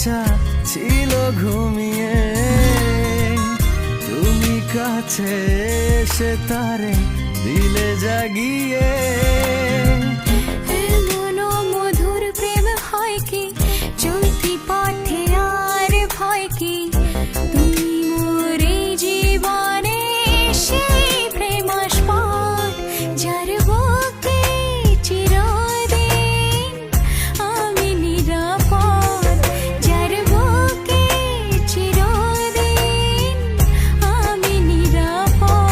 বাচ্চা ছিল ঘুমিয়ে, তুমি কাছে এসে তারে দিলে জাগিয়ে। এমন মধুর প্রেম হয় কি, চলতি পথে আর ভয় কি, তুমি মোরে জীবনে সেই প্রেম আসপার, যার বুকে চিরদিন আমি নিরাপদ, যার বুকে চিরদিন আমি নিরাপদ।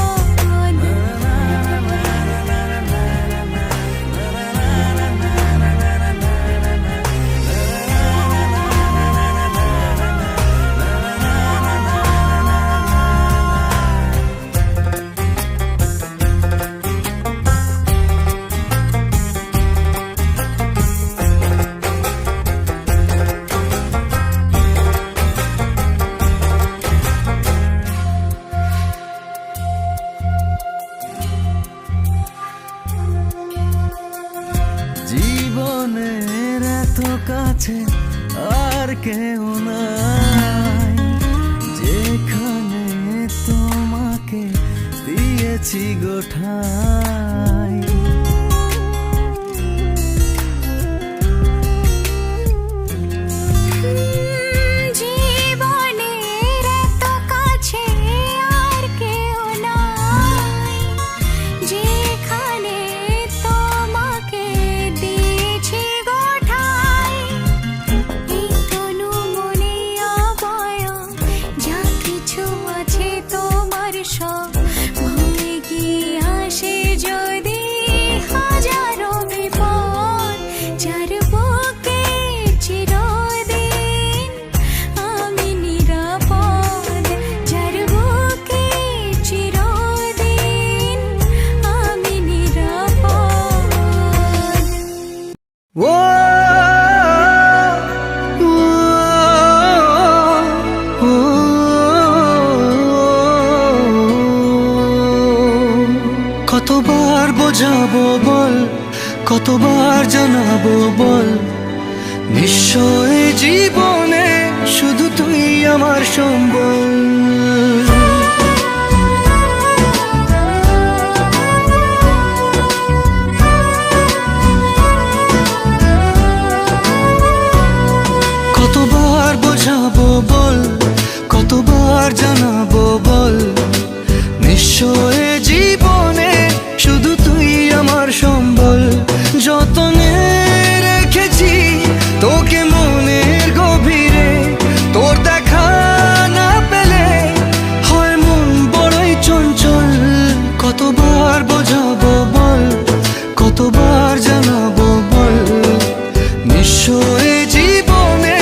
জীবনের এত কাছে আর কেউ নাই, যেখানে তোমাকে দিয়েছি গোঠাই। জীবনের এত কাছে আর কেউ নাই, যেখানে তোমাকে দিয়েছি গোঠাই। এই তনু মনে আবয়া যা কিছু আছে তোমার সব, ভুলে গিয়ে আসে যদি হাজারো বিপদ, যার বুকে চিরদিন আমি নিরাপদ, যার বুকে চিরদিন আমি নিরাপদ। ও কতবার বোঝাবো বল, কতবার জানাবো বল, নিশ্চয় জীবনে শুধু তুই আমার সম্বল। কতবার বোঝাবো বল, কতবার জানাবো বল, নিশ্চয় জীবনে শুধু তুই আমার সম্বল। যতনে রেখেছি তোকে মনের গভীরে, তোর দেখা না পেলে হয় মন বড়ই চঞ্চল। কতবার বোঝাবো বল, কতবার জানাবো বল, নিশ্চয় জীবনে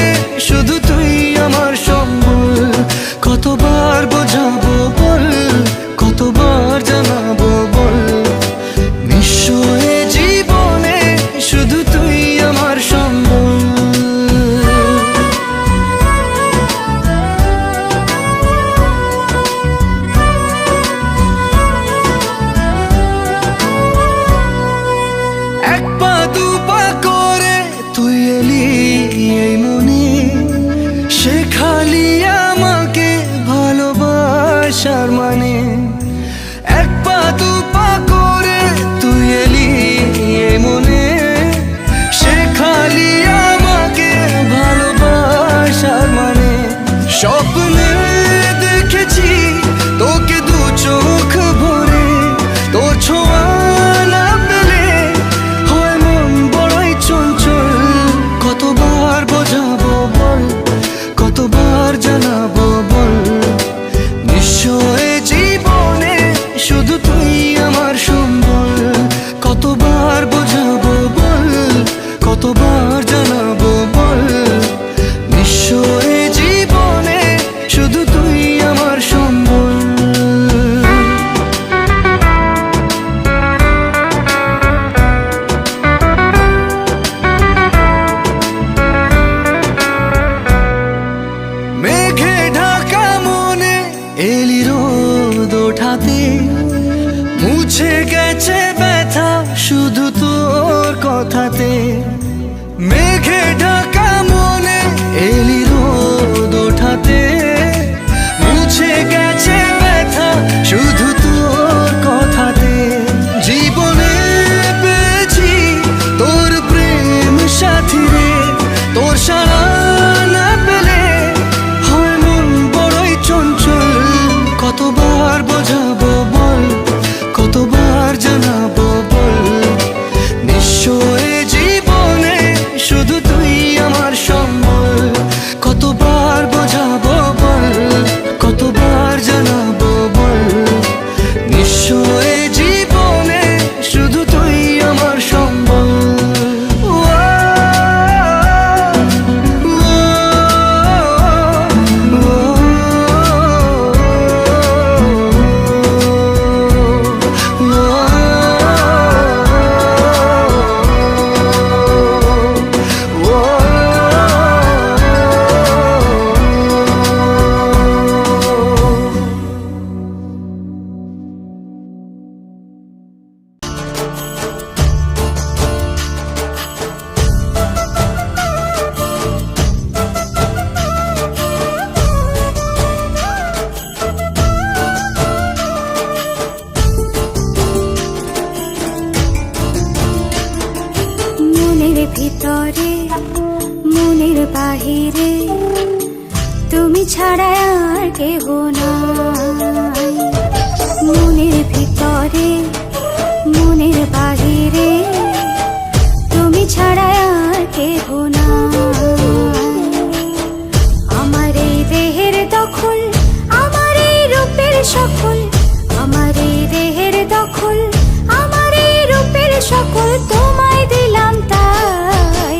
শুধু তুই আমার সম্বল। কতবার বোঝাবো বল, কতবার জানাবো বল, নিশ্চয় জীবনে শুধু তুই আমার সম্বল। এক পা দু পা করে তুই এলি এই মনে, শেখালি আমাকে ভালোবাসার মানে। এক পা দু পা করে তুই এলি এই মনে, শেখালি আমাকে ভালোবাসার মানে। স্বপ্নে দেখেছি তোকে দু চোখ ভরে, তোর ছোঁয়া না পেলে হয় মন বড়ই চঞ্চল। কতবার বোঝাবো বল, কতবার জানাবো বল, নিশ্চয় জীবনে শুধু তুই আমার সম্বল। কতবার বোঝাবো বল, কতবার জানাবো বল, নিশ্চয় জীবনে শুধু তুই আমার সম্বল। মেঘে ঢাকা মনে এলি রোদ ওঠাতে, মুছে গেছে ব্যথা শুধু তোর কথাতে। মেঘে ঢাকা মনে এলি রোদ তুমি ছাড়া আর কেহ নাই। মনের ভিতরে মনের বাহিরে তুমি ছাড়া আর কেহ নাই। আমার এই দেহের দখল, আমার এই রূপের সকল, আমার এই দেহের দখল, আমার এই রূপের সকল তোমায় দিলাম তাই,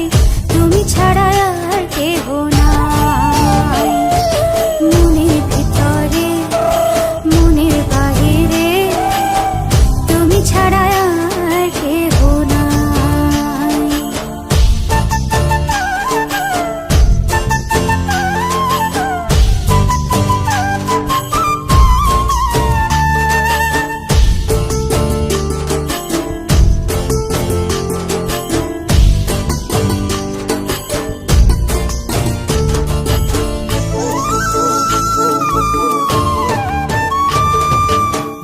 তুমি ছাড়া আর কেহ নাই। মনের ভিতরে মনের বাহিরে তুমি ছাড়া আর কেহ নাই।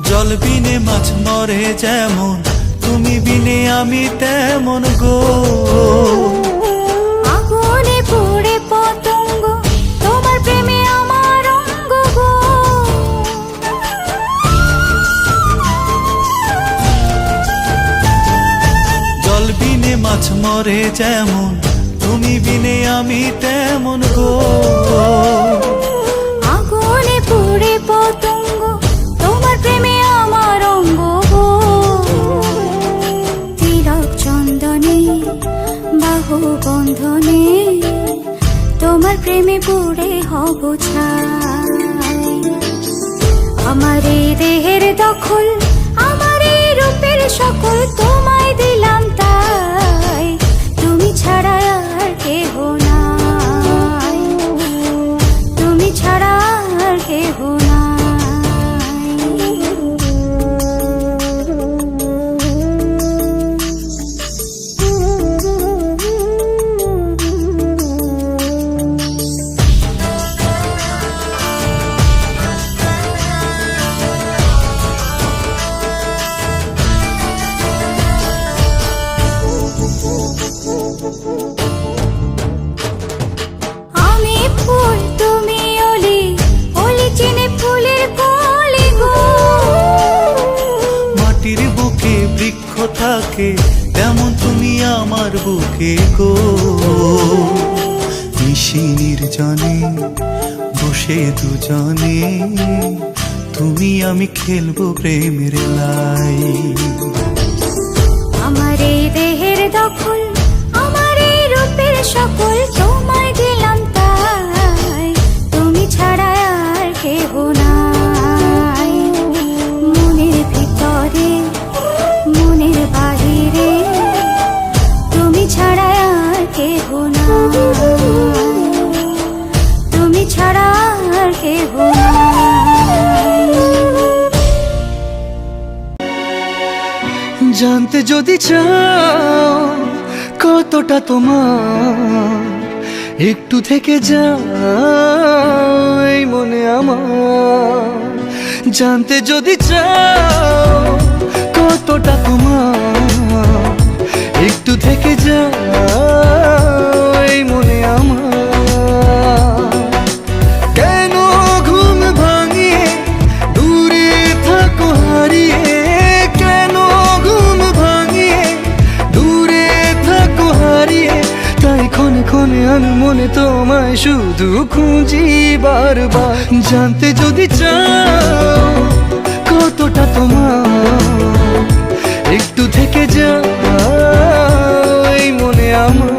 জল বিনে মাছ মরে যেমন, তুমি বিনে আমি তেমন গো। আগুনে পুড়ে পতঙ্গ, তোমার প্রেমে আমার অঙ্গ গো। জল বিনে মাছ মরে যেমন, তুমি বিনে আমি তেমন গো। আগুনে পুড়ে পতঙ্গ, তোমার প্রেমে আমার অঙ্গ গো। তিলক চন্দনে বাহু বন্ধনে তোমার প্রেমে পুড়ে হব ছাই। আমার এই দেহের দখল, আমার এই রূপের সকল তোমায় দিলাম তাই, তুমি ছাড়া আর কেহ নাই, তুমি ছাড়া আর কেহ নাই। আমি ফুল তুমি অলি, অলি চিনে ফুলের কলি গো। মাটির বুকে বৃক্ষ থাকে, তেমন তুমি আমার বুকে গো। নিশিনির জানে বসে দুজনে, তুমি আমি খেলবো প্রেমের লাই। আমার এই দেহের দখল, আমার এই রূপের সকল তোমায় দিলাম তাই, তুমি ছাড়া আর কেহ নাই। মনের ভিতরে মনের বাহিরে তুমি ছাড়া আর কেহ নাই, তুমি ছাড়া আর কেহ নাই। জানতে যদি চাও কতটা তোমার, একটু থেকে যাও এই মনে আমার। জানতে যদি চাও কতটা তোমার, একটু থেকে যাও এই মনে আমার। কেন ঘুম ভাঙিয়ে দূরে থাকো হারিয়ে, কেন ঘুম ভাঙিয়ে দূরে থাকো হারিয়ে, তাই ক্ষণে ক্ষণে আমি মনে তোমায় শুধু খুঁজি বারবার। জানতে যদি চাও কতটা তোমার, একটু থেকে যাও এই মনে আমার।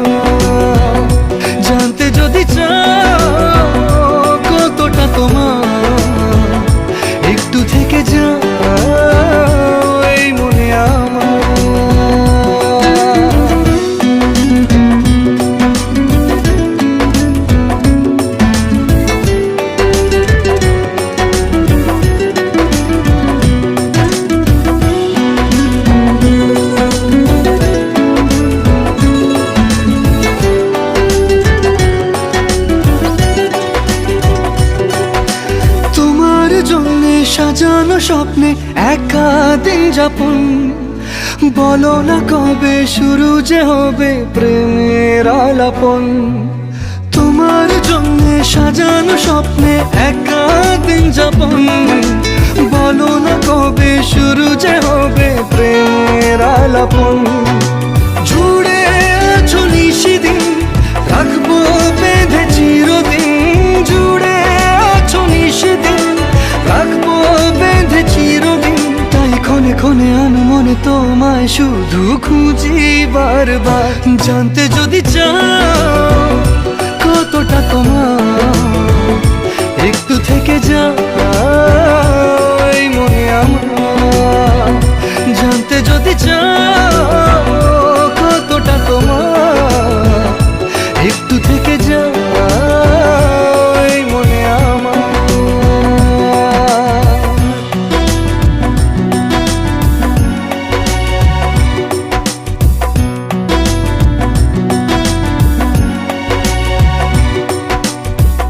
জানতে যদি চাও কতটা তোমার, একটু থেকে যাও এই মনে আমার। সাজানো স্বপ্নে একা দিন যাপন, বলো না কবে শুরু যে হবে প্রেমের আলাপন। তোমার জন্য সাজানো স্বপ্নে একা দিন যাপন, বলো না কবে শুরু যে হবে প্রেমের আলাপন। জুড়ে আছো নিশিদিন, রাখবো বেঁধে চিরদিন। জুড়ে আছো নিশিদিন, রাখবো বেঁধে চিরদিন। তাই ক্ষণে ক্ষণে আমি মনে তোমায় শুধু খুঁজি বারবার। জানতে যদি চাও কতটা তোমার, একটু থেকে যাও এই মনে আমার। জানতে যদি চাও কতটা তোমার, একটু থেকে যাও এই মনে আমার।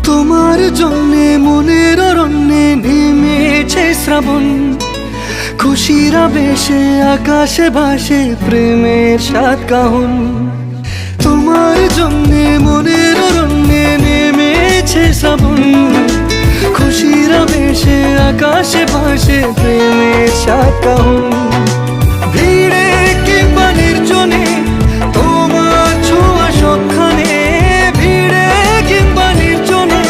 তোমার জন্যে মনের অরণ্যে নেমেছে শ্রাবণ, খুশির আবেশে আকাশে ভাসে প্রেমের সাত কাহন। তোমার জন্যে মনের অরণ্যে নেমেছে শ্রাবণ, খুশির আবেশে আকাশে ভাসে প্রেমের সাত কাহন। ভিড়ে কিংবা নির্জনে তোমার ছোঁয়া সবখানে, ভিড়ে কিংবা নির্জনে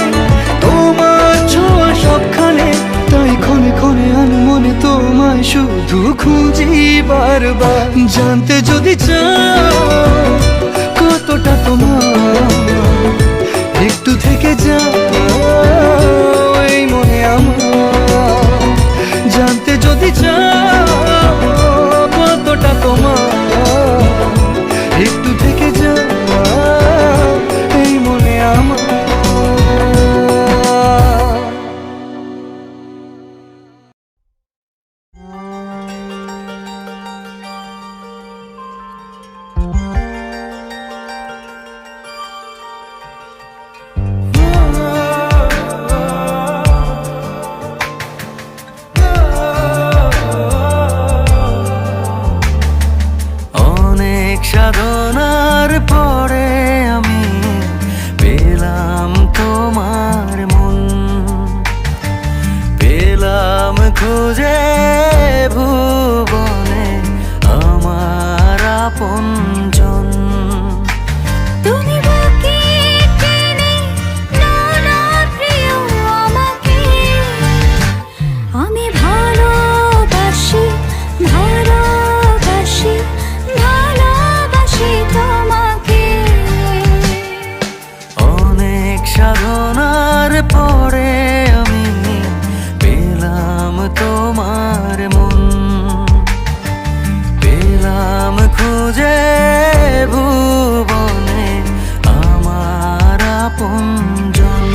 তোমার ছোঁয়া সবখানে। তাই ক্ষণে ক্ষণে আমি মনে তোমায় শুধু খুঁজি বারবার। জানতে যদি চাও কতটা তোমার, একটু থেকে যাও এই মনে আমার। জানতে যদি চাও কতটা তোমার, একটু থেকে যাও এই মনে আমার। অনেক সাধনার পরে আমি পেলাম তোমার মন, পেলাম খুঁজে ভুবনে আমার আপনজন। তুমি বুকে টেনে নাও না প্রিয় আমাকে, আমি ভালোবাসি ভালোবাসি ভালোবাসি তোমাকে। অনেক সাধনার পরে আমি পেলাম তোমার মন, পেলাম খুঁজে ভুবনে আমার আপনজন।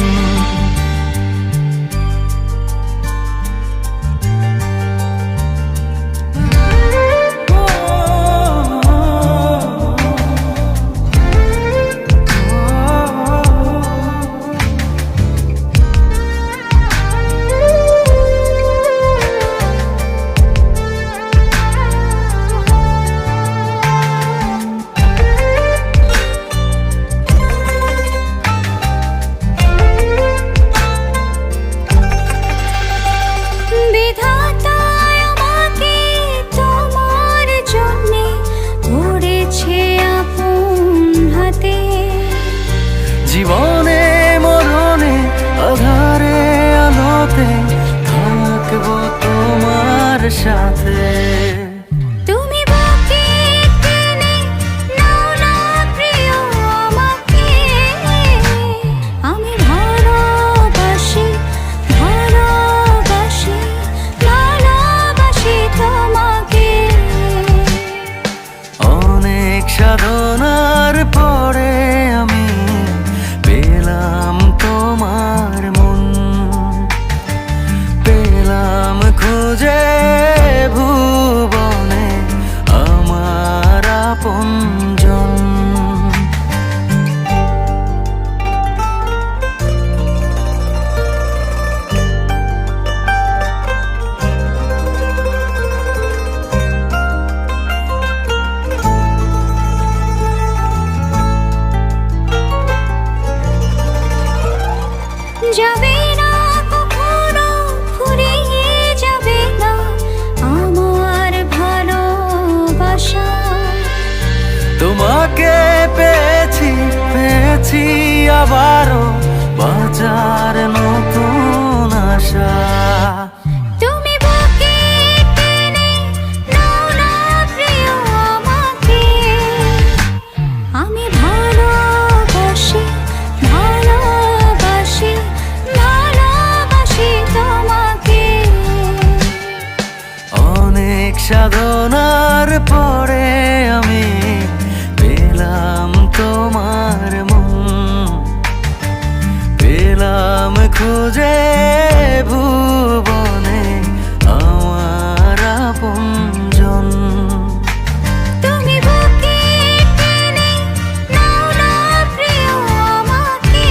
বিধাতা আমাকে তোমার জন্যে ধরেছে আপন হাতে। জীবনে মরণে আধারে আলোতে থাকবো তোমার সাথে। তুমি বুকে টেনে নাও না প্রিয় আমাকে, আমি ভালোবাসি ভালোবাসি ভালোবাসি তোমাকে। অনেক সাধনার পরে আমি পেলাম তোমার মন, পেলাম খুঁজে যাবে না কখনো, ফুরিয়ে যাবে না আমার ভালোবাসা। তোমাকে পেয়েছি পেয়েছি আবারও বাঁচার নতুন আশা। তুমি বুকে টেনে নাও না প্রিয় আমাকে, আমি ভালোবাসি ভালোবাসি ভালোবাসি তোমাকে। অনেক সাধনার পরে আমি পেলাম তোমার মন, পেলাম খুঁজে ভুবনে আমার আপনজন। তুমি বুকে টেনে নাও না প্রিয় আমাকে,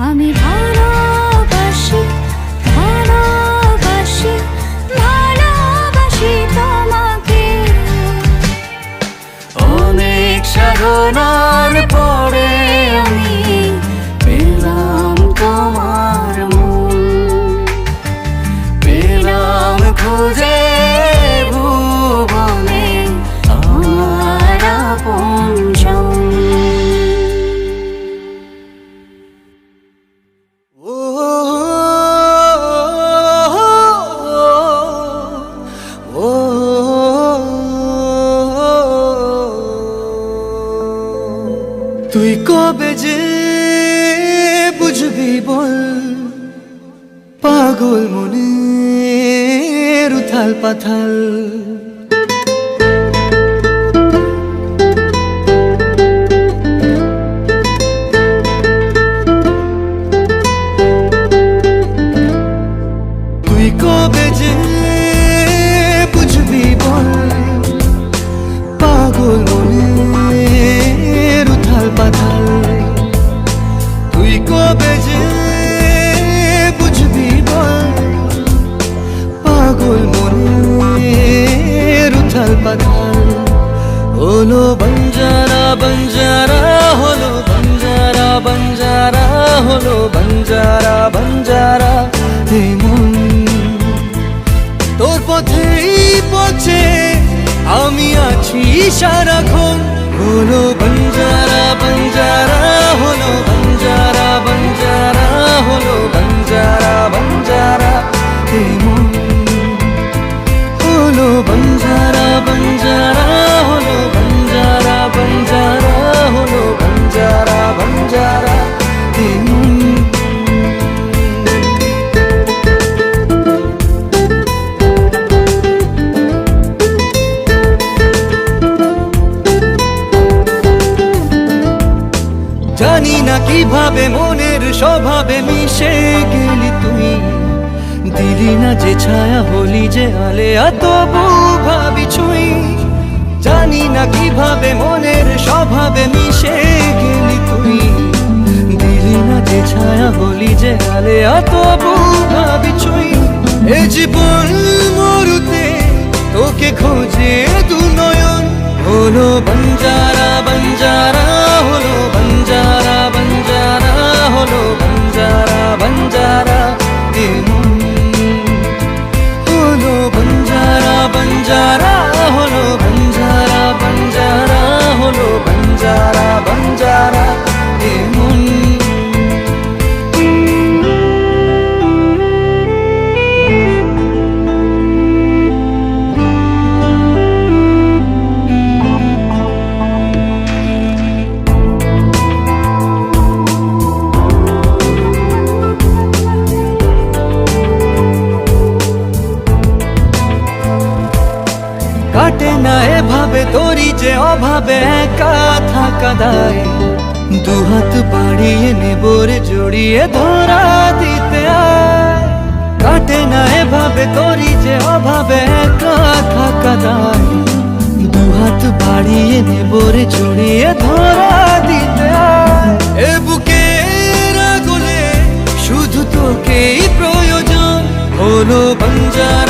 আমি ভালোবাসি ভালোবাসি ভালোবাসি তোমাকে। অনেক সাধনার পরে আমি পেলাম তোমার মন, পেলাম খুঁজে ভুবনে আমার আপনজন। ও ও তুই কবে যে বুঝবি বল, পাগল মনের উথাল পাথাল। তুই কবে যে বুঝবি বল, পাগল মনের উথাল পাথাল। তুই কবে যে বুঝবি বল, পাগল মনের উথাল পাথাল। হলো বঞ্জারা বঞ্জারা, হলো বঞ্জারা বঞ্জারা, হলো বঞ্জারা বঞ্জারা। এই মন তোর পথেই পথে আমি আছি সারাক্ষণ। হলো বঞ্জারা বঞ্জারা, হলো বঞ্জারা বঞ্জারা, হলো বঞ্জারা বঞ্জারা। এই মন হলো বঞ্জারা বঞ্জারা, হলো বঞ্জারা বঞ্জারা, হলো বঞ্জারা বঞ্জারা। এই মন জানি না কিভাবে মনের স্বভাবে মিশে গেলি তুই, দিলি না যে ছায়া হলি যে আলেয়া তবু ভাবি ছুঁই। জানি না কিভাবে মনের স্বভাবে মিশে গেলি তুই, দিলি না যে ছায়া হলি যে আলেয়া তবু ভাবি ছুঁই। এ জীবন মরুতে তোকে খোঁজে দু নয়ন। হলো বঞ্জারা বঞ্জারা, হলো বঞ্জারা বঞ্জারা, হলো বঞ্জারা বঞ্জারা। এ মন হলো বঞ্জারা বঞ্জারা, হলো বঞ্জারা বঞ্জারা, হলো বঞ্জারা বঞ্জারা। এ মন কাটে না এভাবে তোরি যে অভাবে একা থাকা দায়। দুহাত বাড়িয়ে নেবরে জড়িয়ে ধরা দিতে আয়। কাটে না এভাবে তোরি যে অভাবে একা থাকা দায়। দুহাত বাড়িয়ে নেবরে জড়িয়ে ধরা দিতে আয়। এ বুকের আগুনে শুধু তোকেই প্রয়োজন। হলো বঞ্জারা